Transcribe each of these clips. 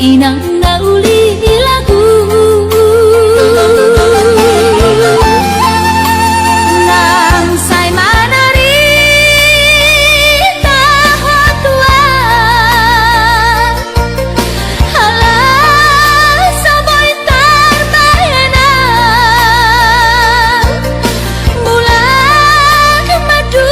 inang nauli lagu nang say manari tahot tua halah saboy tarbayana bulan madu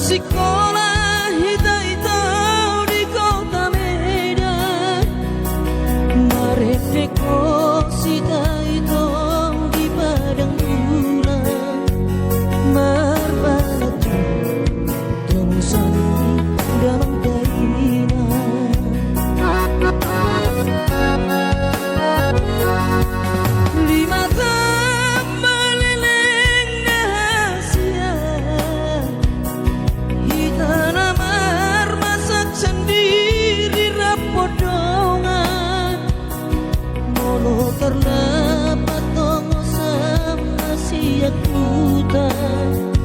Sekolah hita-hita di kota Medan, Mareteko sita-hita di padang bulan, Marbalatu temusan dalam kainan. Lima meleleng rahasia, tanamar masak sendiri rapodongan, molo terlepat tongo sama siak hutan,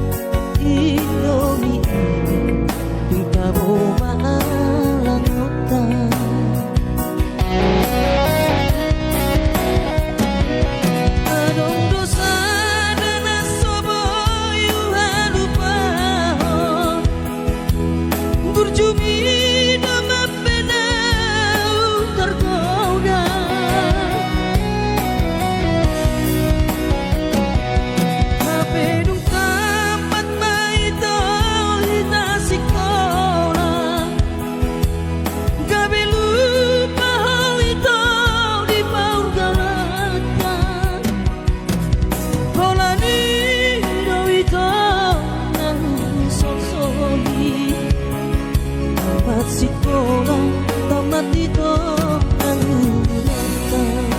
Indomie kita bawa alang hutan. Adong dosa dan asobo yuhan lupa, berjumi nama penau tergoda, mapedung tempat maito hita sekolah, gabe lupa hal itu di paur galatan, holani do itu nang sosoli. Tamat sekolah, tamat itu menggunakan.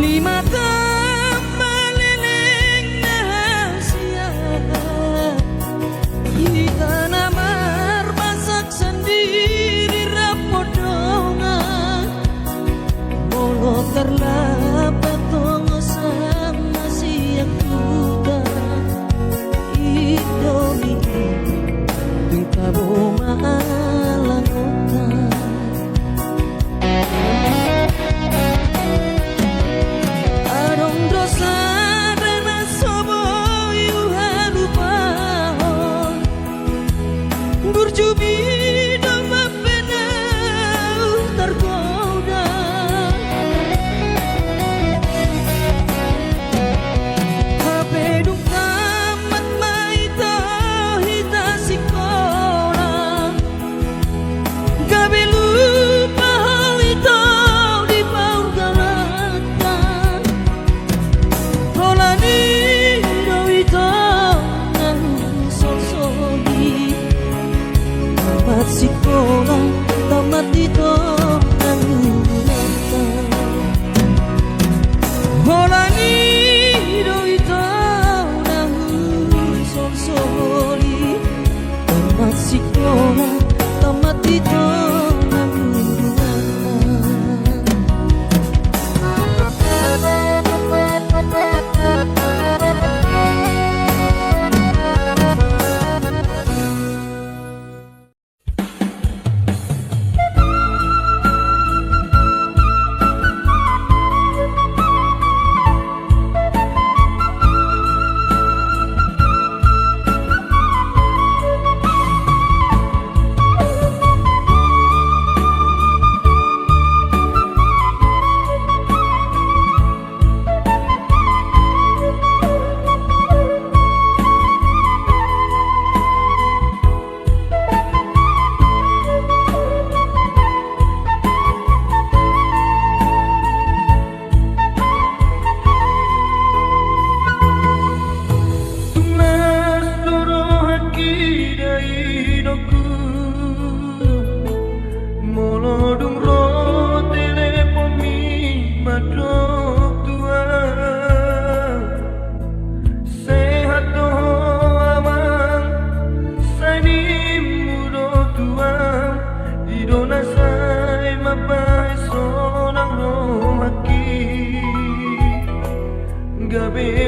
Lima meleleng rahasia, kita namar masak sendiri rapodongan, molo terlapat tongo sama siak hutan, Indomie kita bawa alang hutan. Adong dosa dan asobo yuhan lupa, berjumi nama penau tergoda, mapedung tamat maita hita sekolah, gabe lupa hal itu di paur galatan, holani do itu nang sosoli.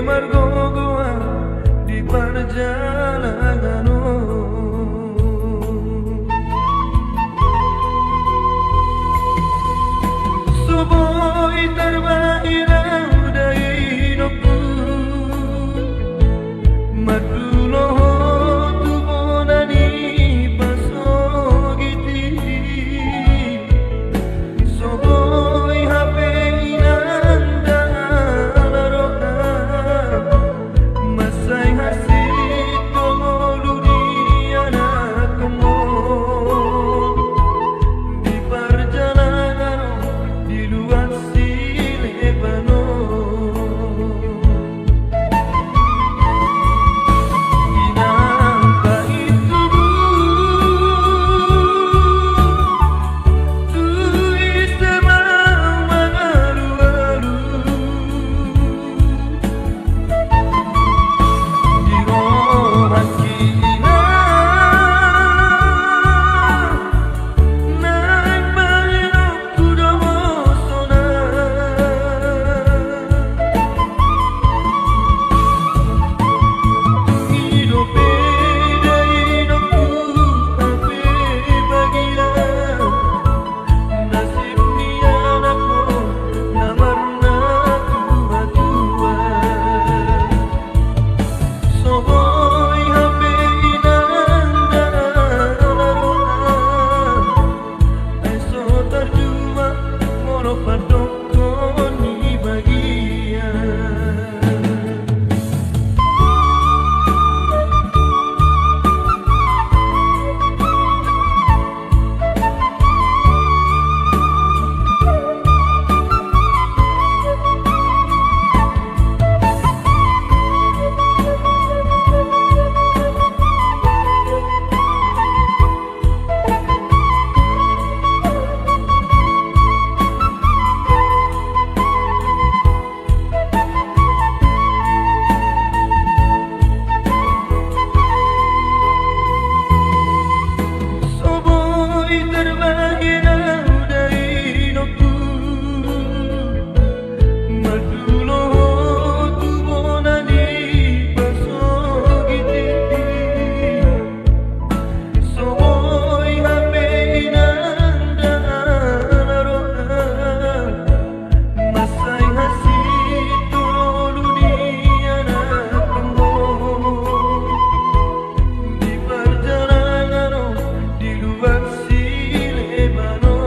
margogoa di perjalananmu. Suboi terbahirau dari hidupku, maduloho tu bonani pasogiti. Suboi hape inanda naroka, masai hasit tolu dunia nakemo. Di perjalanan di luar Silebano, inangka itu tu isema mangalu-alu di rohan kina naik bayang kuda sona. Hidup beda hidupku ape bagia, nasib ni anakku namarna tua-tua. Soboi hape inanda naroa, eso terdua moro padoko ni bagia. Soboi terbahirau dari hidupku, maduloho tu bonani pasogiti. Soboi hape inanda naroa, masai hasit tolu dunia nakemo. Di perjalanan di luar Silebano,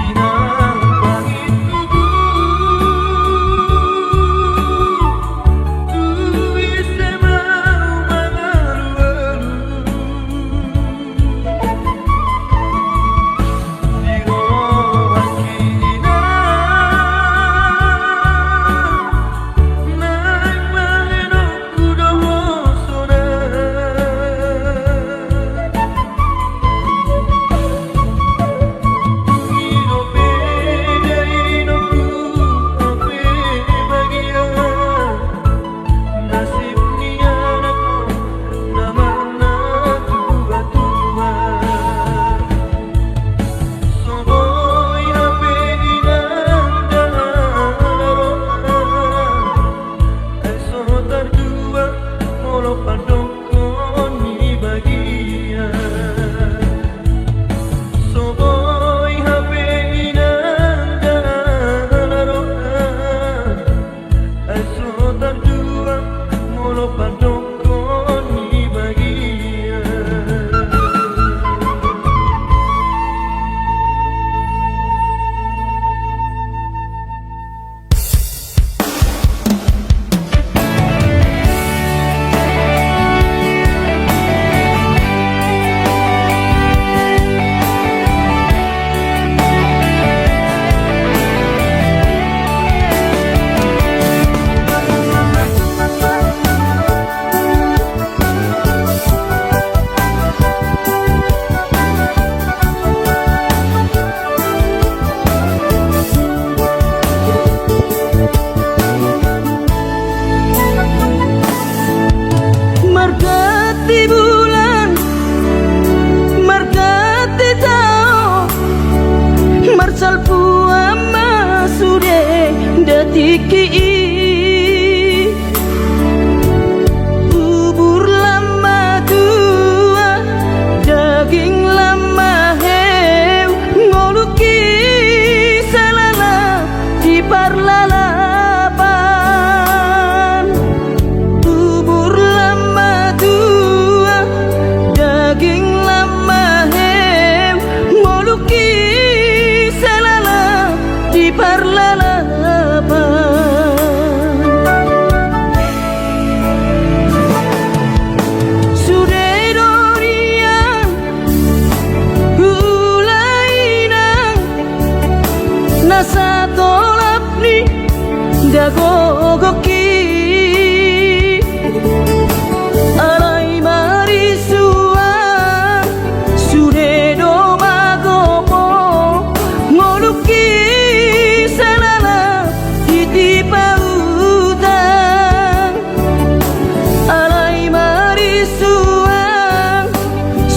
inangka itu tu isema mangalu-alu di rohan kina naik bayang kuda sona. Hidup beda hidupku ape bagia, nasib ni anakku namarna tua-tua. Soboi hape inanda naroa, eso terdua moro padoko ni bagia. Soboi hape inanda naroa, eso terdua moro padoko ni bagia. iki bubur lama tua daging lama heu ngoluki salala di parlalapan bubur lama tua daging lama heu ngoluki salala di parlalapan Sudedorian hulainang nasa tolap ni dagogoki alai marisuan sudedo magopo ngoluki salala titipautan alai marisuan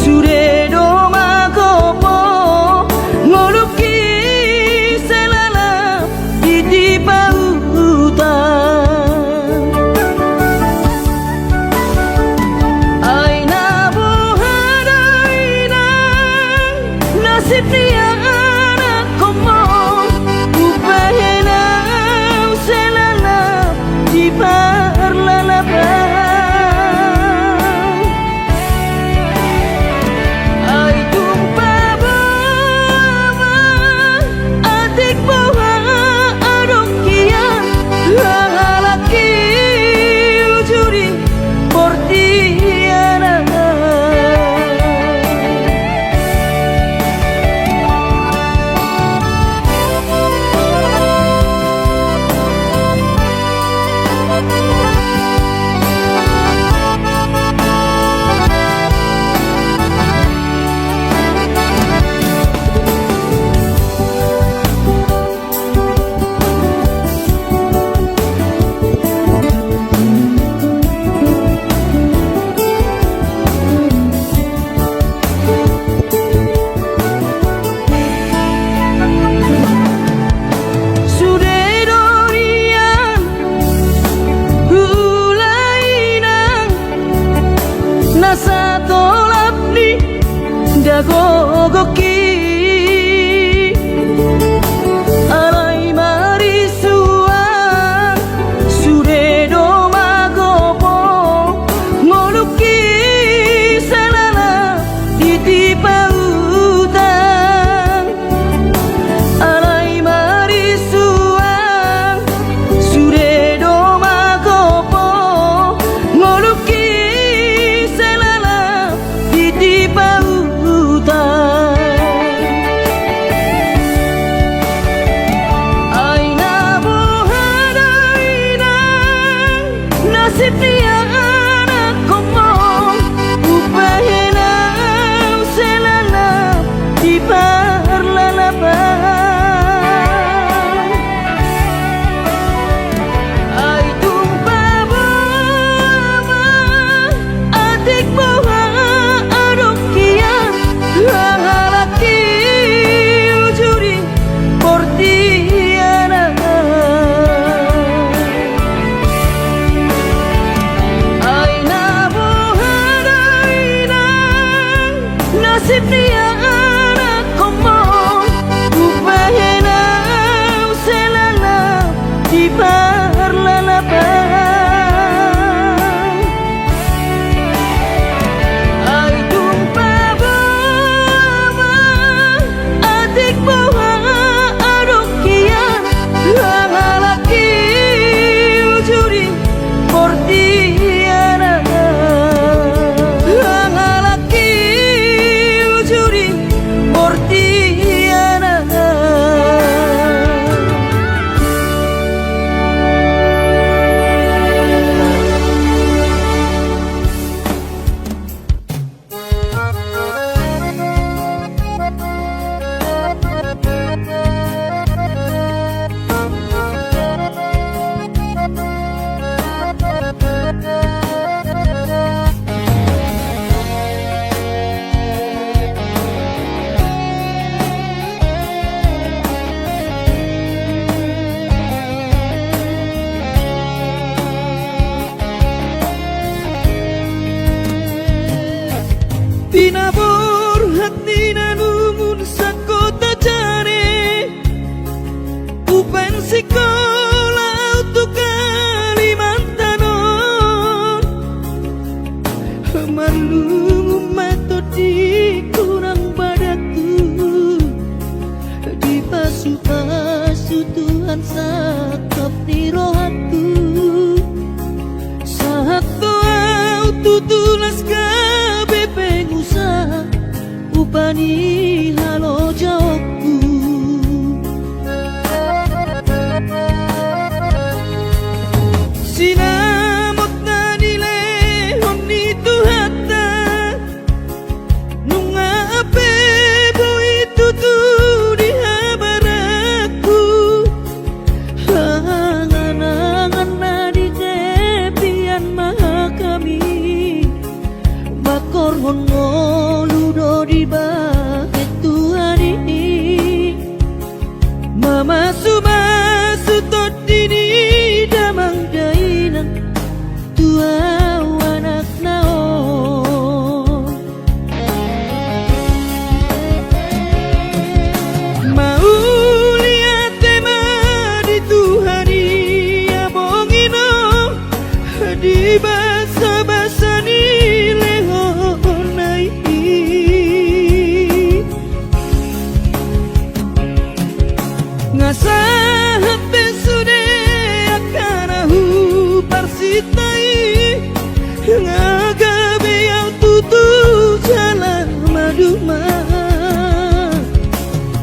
sudedo magopo ngoluki salala titipautan ay nabuhadainang nasib niya anak ko mo upahenang salala di parlalapan ay tumpabama adik bawa adokian lalaki ujuri portiana Sudedorian hulainang nasa tolap ni dagogoki alai marisuan sudedo magopo ngoluki salala titipautan alai marisuan sudedo magopo ngoluki salala titipautan ay nabuhadainang nasib niya anak ko mo upahenang salala di parlalapan ay tumpabama adik bawa adokian lalaki ujuri portiana ay nabuhadainang nasib niya anak ko mo upahenang salala di parlalapan ay tumpabama adik bawa adokian lalaki ujuri portiana lalaki ujuri tutulas kabeh pengusaha upani halo jawabku. Sinamot na nilehon nito hata nung aape boy tutu di habaraku. Hangan-hangan na di tepian maha kami makorhon ngoludo di bakit Tuhan ini mama sumasu tot dini damang dainan tua anak naon mau lihat tema di Tuhani abongino di basa-basa ni lehonai ngasahat besude akanahu parsitai ngagabe yang tutu jalan maduma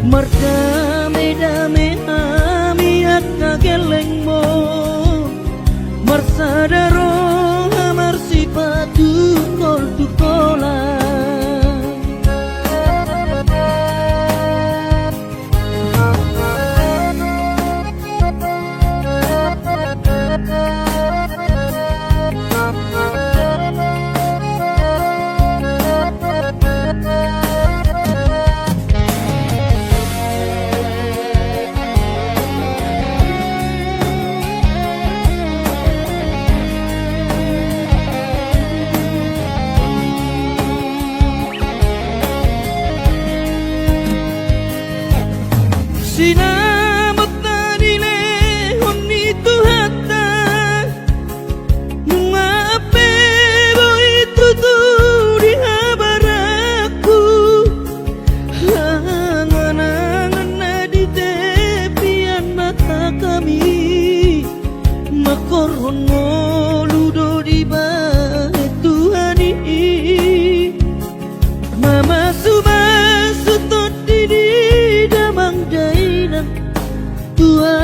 merdame-dame ami akageleng mo marsadaro amar sipatu kol tukola. Sinamot na nilehon nito hata nung aape boy tutu di habaraku. Hangan-hangan na di tepian mata kami makorhon ngoludo di bakit Tuhan ini mama sumasu tot didi damang dainan tua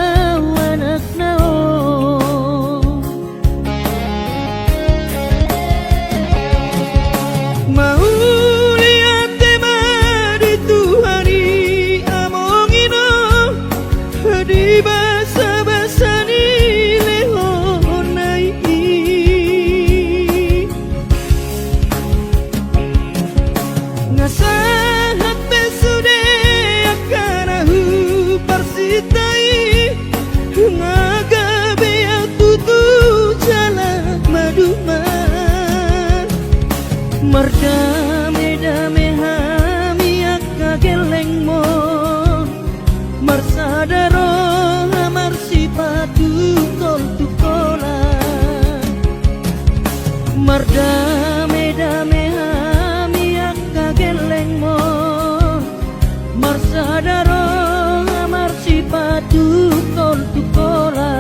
anak naon mau lihat tema di Tuhani amongino di basa-basa ni lehonai ngasahat besude akanahu parsitai ngagabe yang tutu jalan maduman merdame-dame hami akageleng mo marsadaro amar sipatu kol tukola merdame-dame hami akageleng mo marsadaro amar sipatu kol tukola.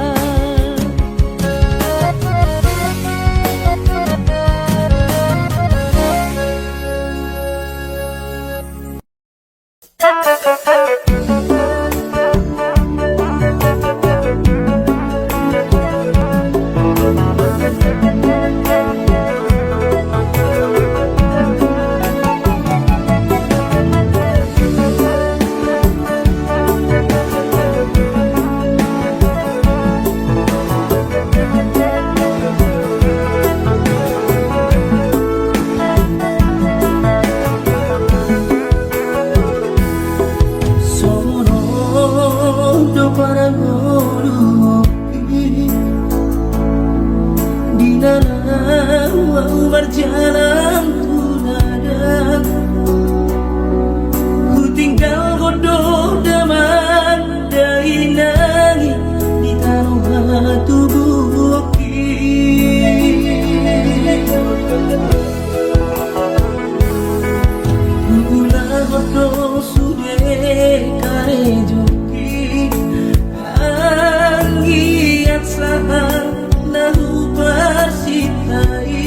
Berjalan tuladang ku tinggal bodoh daman dari langit di taruh tubuh gula bodoh sudah kare joki anggiat sahang nahu parsitai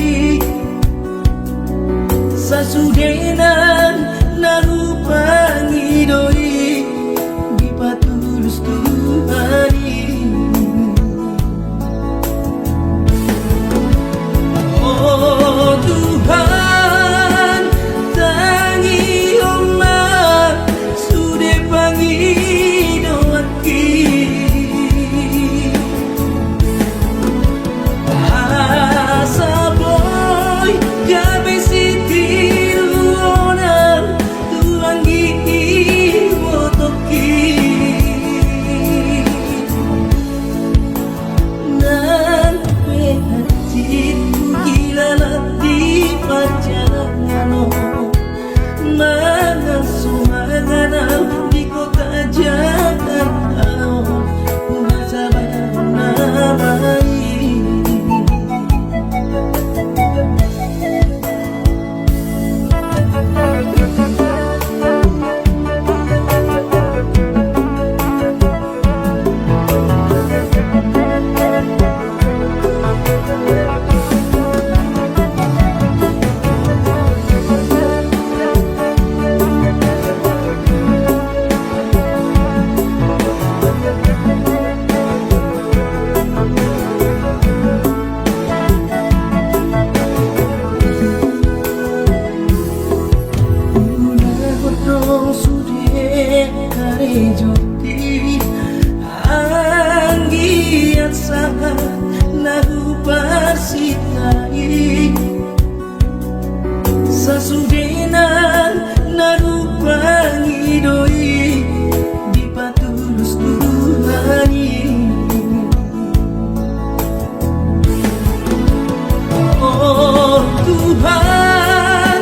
Oh Tuhan,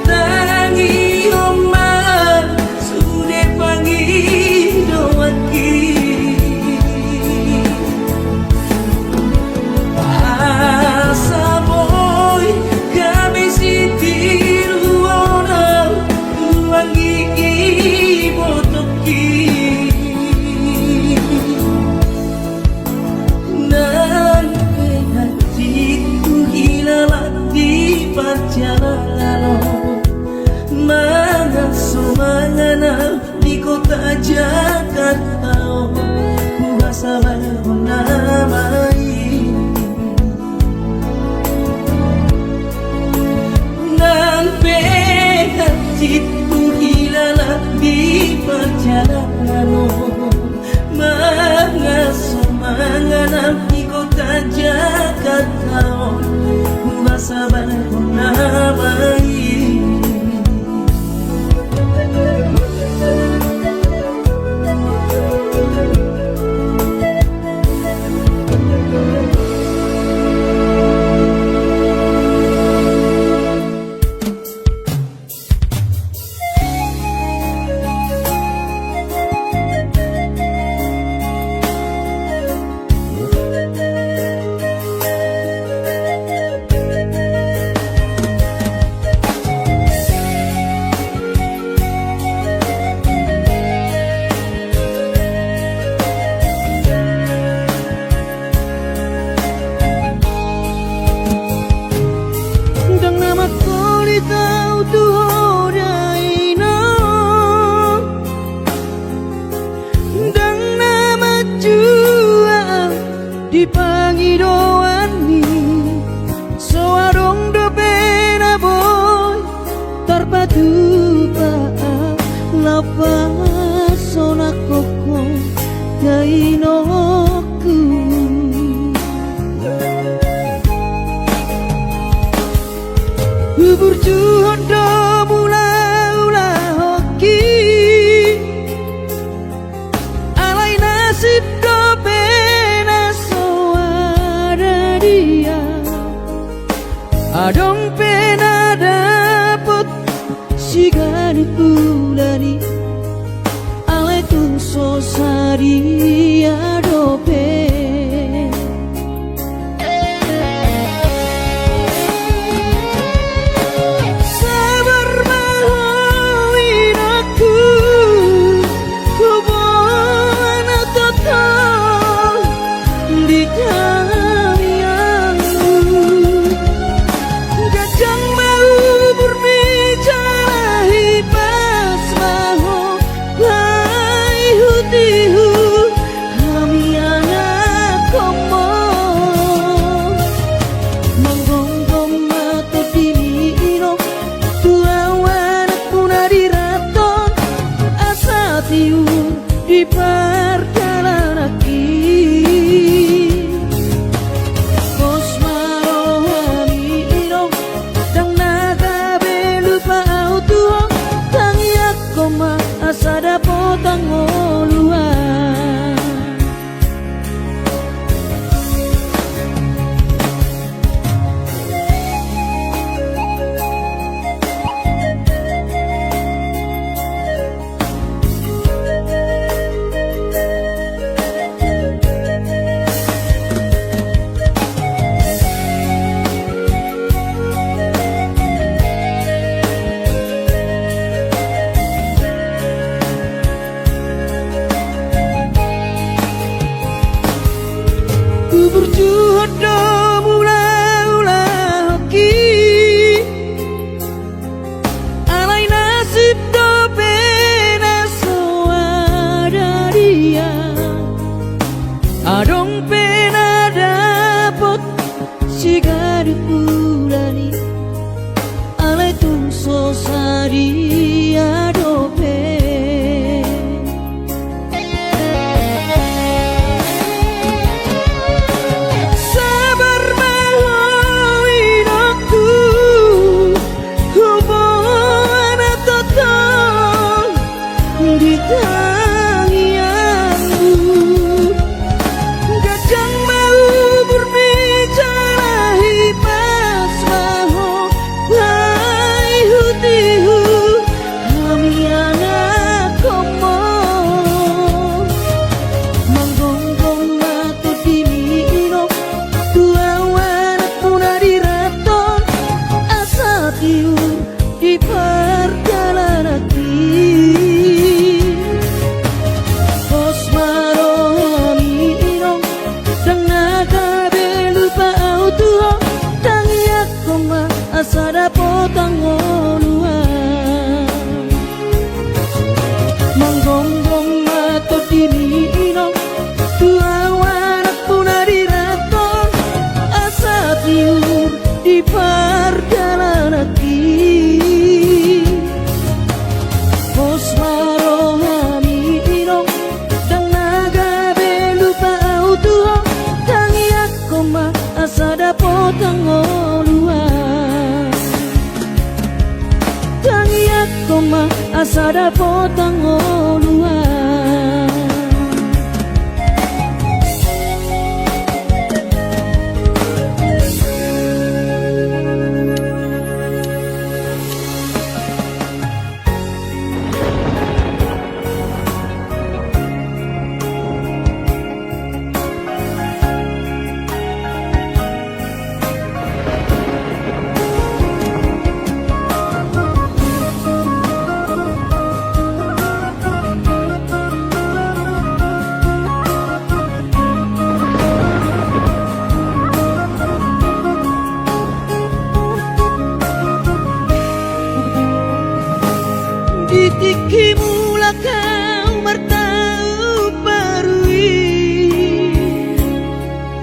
tangi oman sudah panggil doaki. Asa boy kami sitir wona wangi botoki. Perjalanan mana semangana di kota Jakarta, ku rasa baru namai nampe hatiku hilang di perjalanan mana semangana di kota Jakarta, sabar menamai. Dipangidoan ni soarong do pena boy terpadu pa lapas sona koko kainoku bubur juhon do mula hoki alai nasib do adong pena dapet sigani pulani ale tun sosari adope sabar mahuin aku hubungan total di di perjalanan Pos marohami inong dan naga belupa autuho tangi ako maasada potang oluan tangi ako maasada potang oluan Ditiki mula kau mertau parui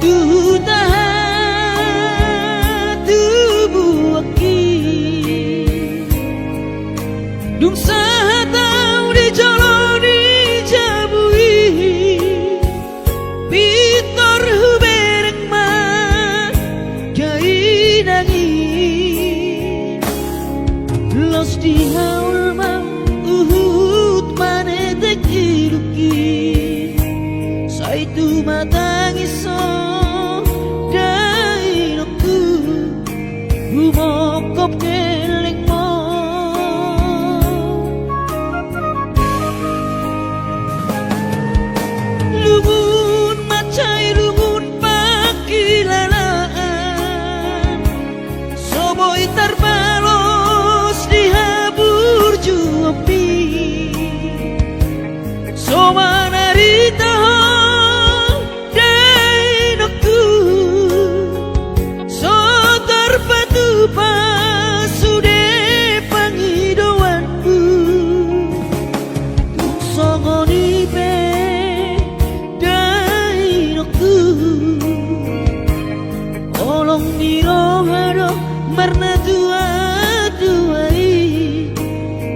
tuh tahan tubuh aki dung sahatau di jolo di jabui pitor hubereng ma kai nangi los di haul ma uhut manete kiruki saitu matangiso dainoku humokop keleng mo lumun macai lumun pakilalaan soboy terbalos di habur juopi Soma narita dainoku so terpatupa sude pangidoanku tuk songoni pe dainoku olong nirohado marna tuai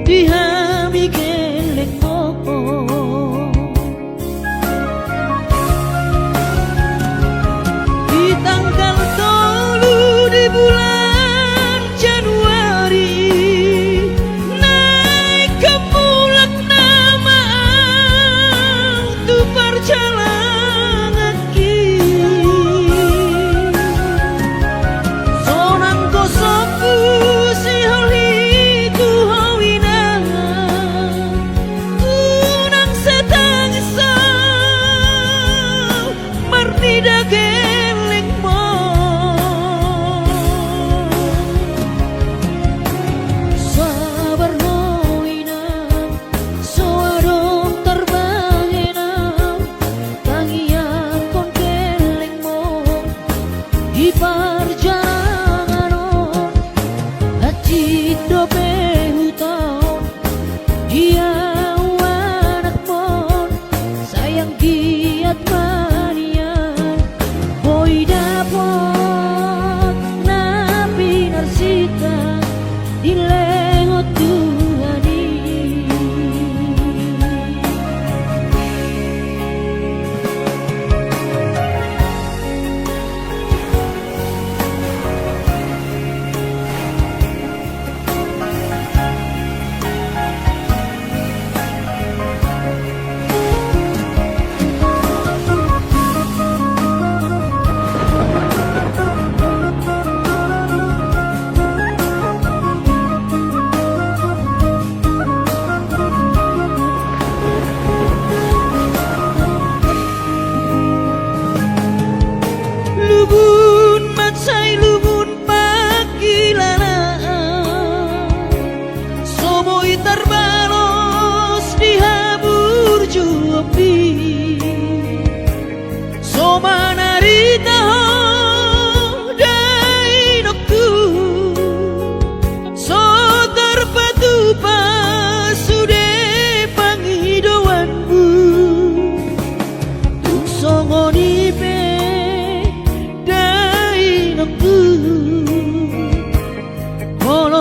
dihami kelek mo di tanggal 3 di bulan Januari naik ke mulak nama tu perjalanan ki sonang gosok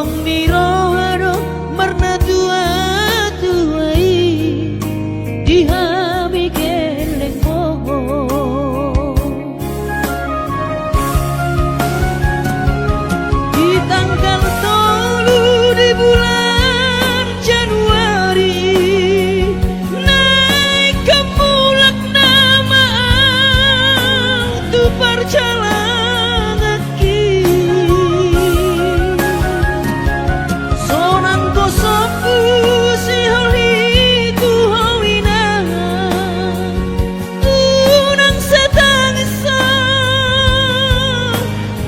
Wong miro haro marna tua tuai dihami keleng moho di tanggal 3 di bulan Januari naik kemulak nama tu perjalanan kaki sonang kosoku si holi tu hawina unang setangisa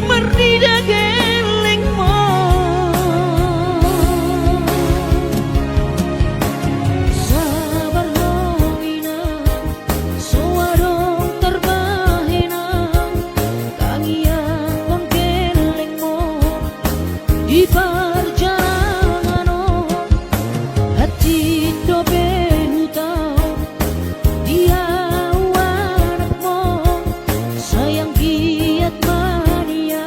merdida geleng mo sabar hawina suarong terbahena kangiang kon geleng mo di perjalanan hati dobe hutau dia anakmu sayang giat mania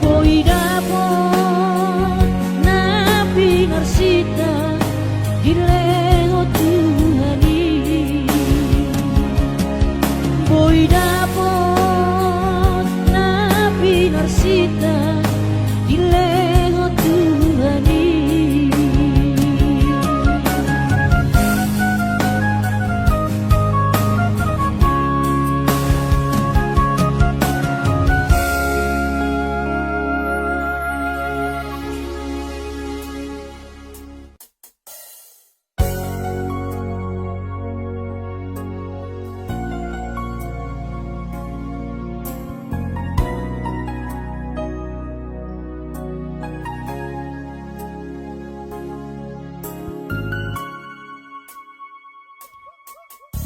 boy dapot napi ngarsita dilengo Tuhani boy dapot napi ngarsita dilengo Tuhani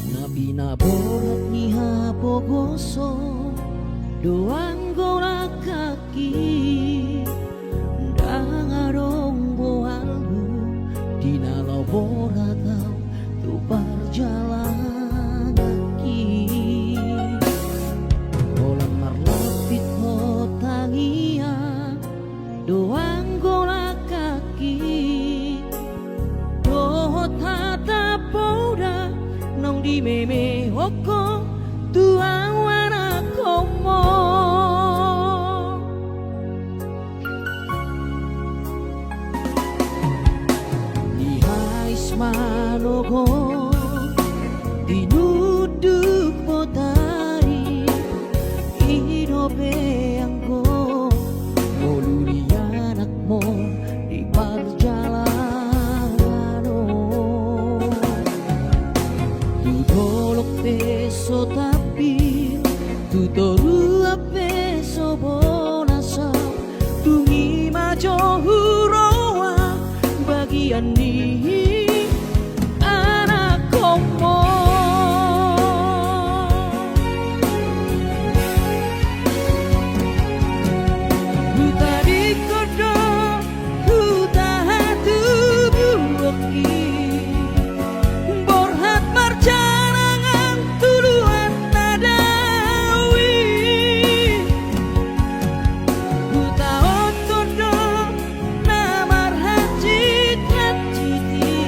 Nabi naborat ni hapogoso doang gora kaki dangarong boalhu dinalau boratau tu perjalanan kaki bolang marlapit ho tangia doang gora kaki dohot hata poda nong di meme hoko tuang wana komo di hais malogo dinuduk potari hidobe angko moluli anakmu di perjalanan dolok peso tapi tu toru peso bonasa tungi majo huroa bagian ni anak komo huta di kodo huta hatu buoki borhat marjanangan tuluan nadawi buta otodo namar hajit hajiti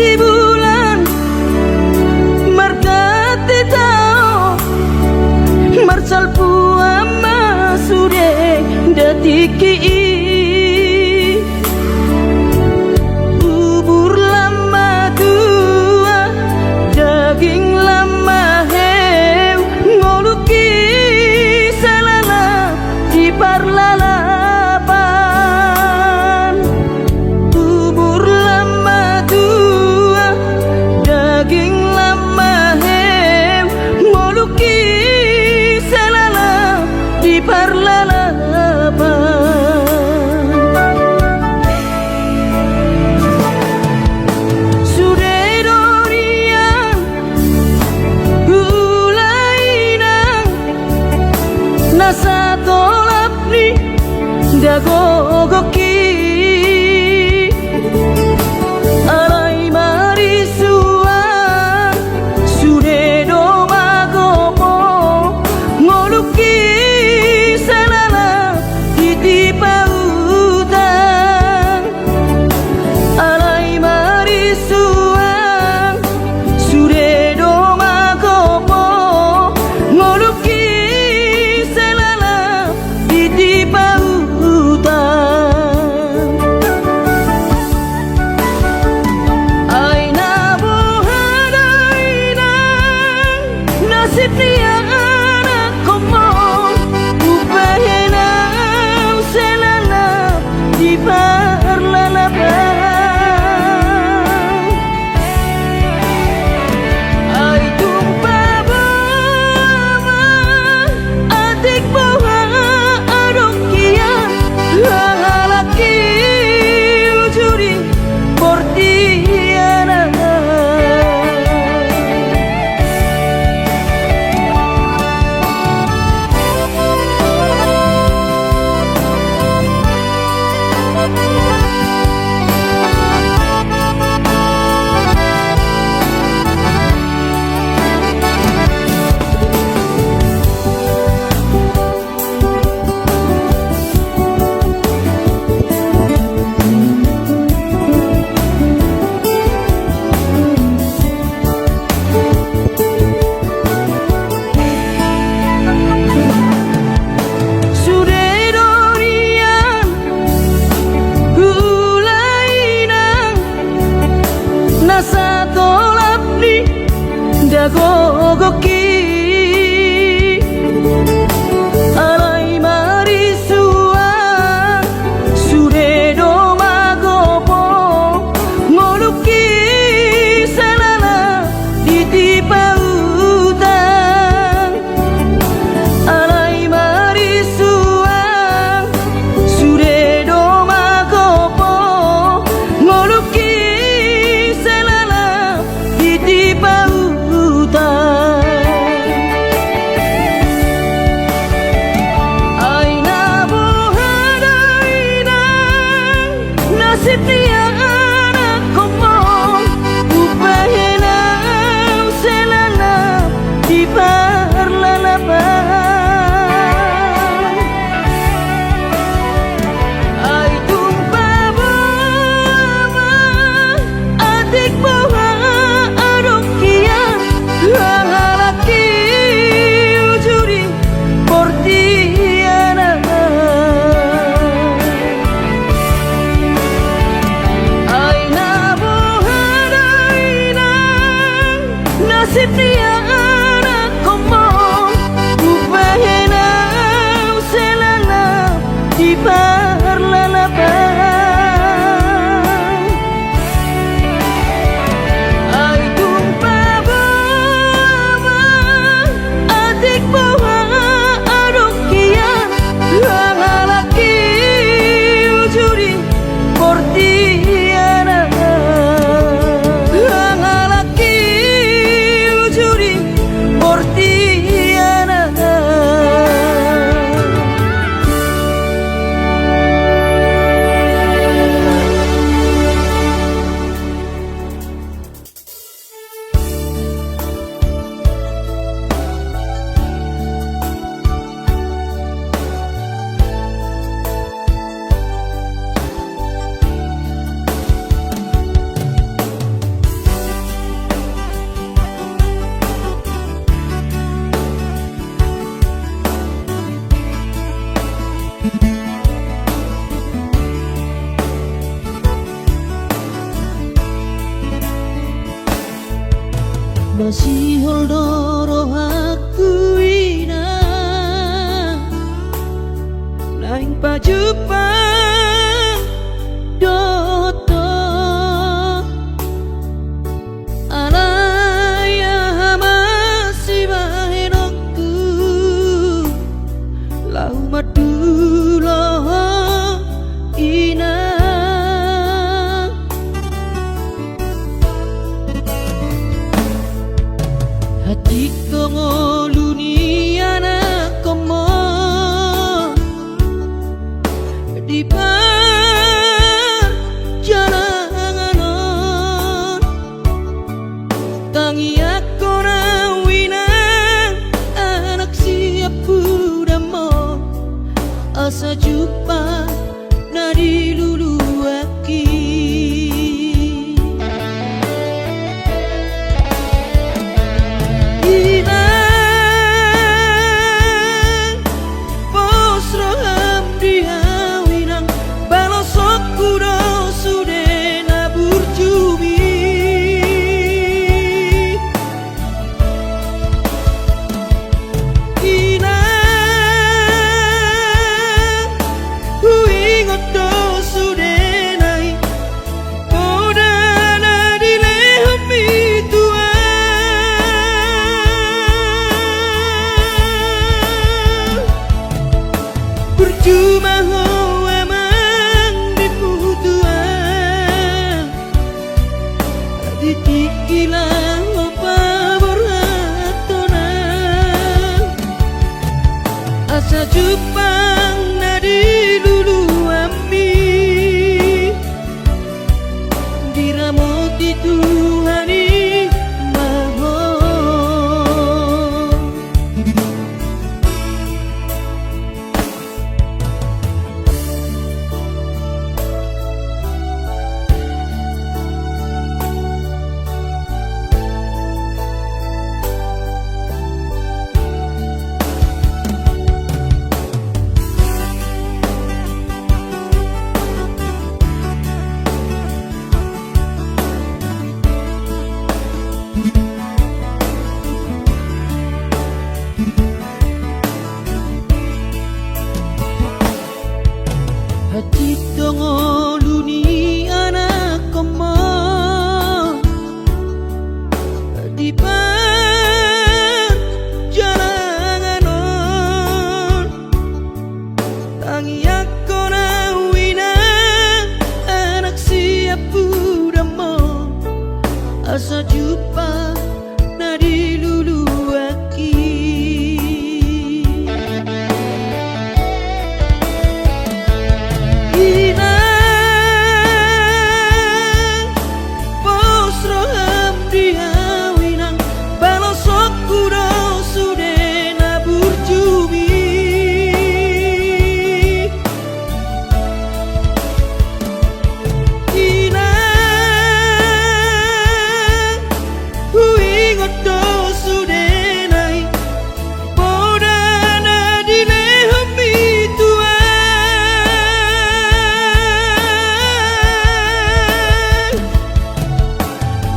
markati bulan markati tao marsal puama sude datiki bubur lama tua daging lama heu ngoluki salala di parlalapan bubur lama tua daging lama heu ngoluki salala di parlalapan nasa tolap ni dagogoki alai marisuan sude do magomo ngoluki salala titi pautan alai marisuan sude do magomo ngoluki di pautan aina bohadaina nasib dia anak komo upahena selana di parlalapan ai tumpa bama adik boha laki ujuri portiana nasa tolap ni dagogoki alai marisuan sude do magopo ngoluki salala titi pautan alai marisuan sude do magopo ngoluki di pautan aina bohadaina nasib dia anak komo upahena selana di parlalapan ai tumpa bama adik boha laki ujuri portiana aina bohadaina nasib dia anak komo upahena selana di parlalapan ai tumpa adik boha adokian laki ujuri portiana laki ujuri Masih holdoro aku ina Naing pajupang doto Alaya masih bahenokku Lau maduloh ina Hati kongoluni anak komo Di perjalanan Tangi aku rawinang anak siap budamo Asa jumpa nadi lulu aki Percuma ho emang diputuan Ditikilah apa berhatonan Asa jupang nadi lulu ami Diramoti Tuhani Hati tongoluni anak komo Di perjalanan Tangi aku rawina anak siap budamo Asa jumpa nadi lulu aki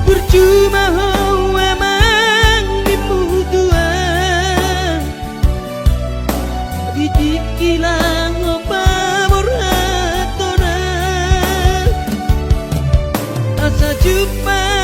Percuma ho emang diputuan Ditikilah apa berhatonan Asa jumpa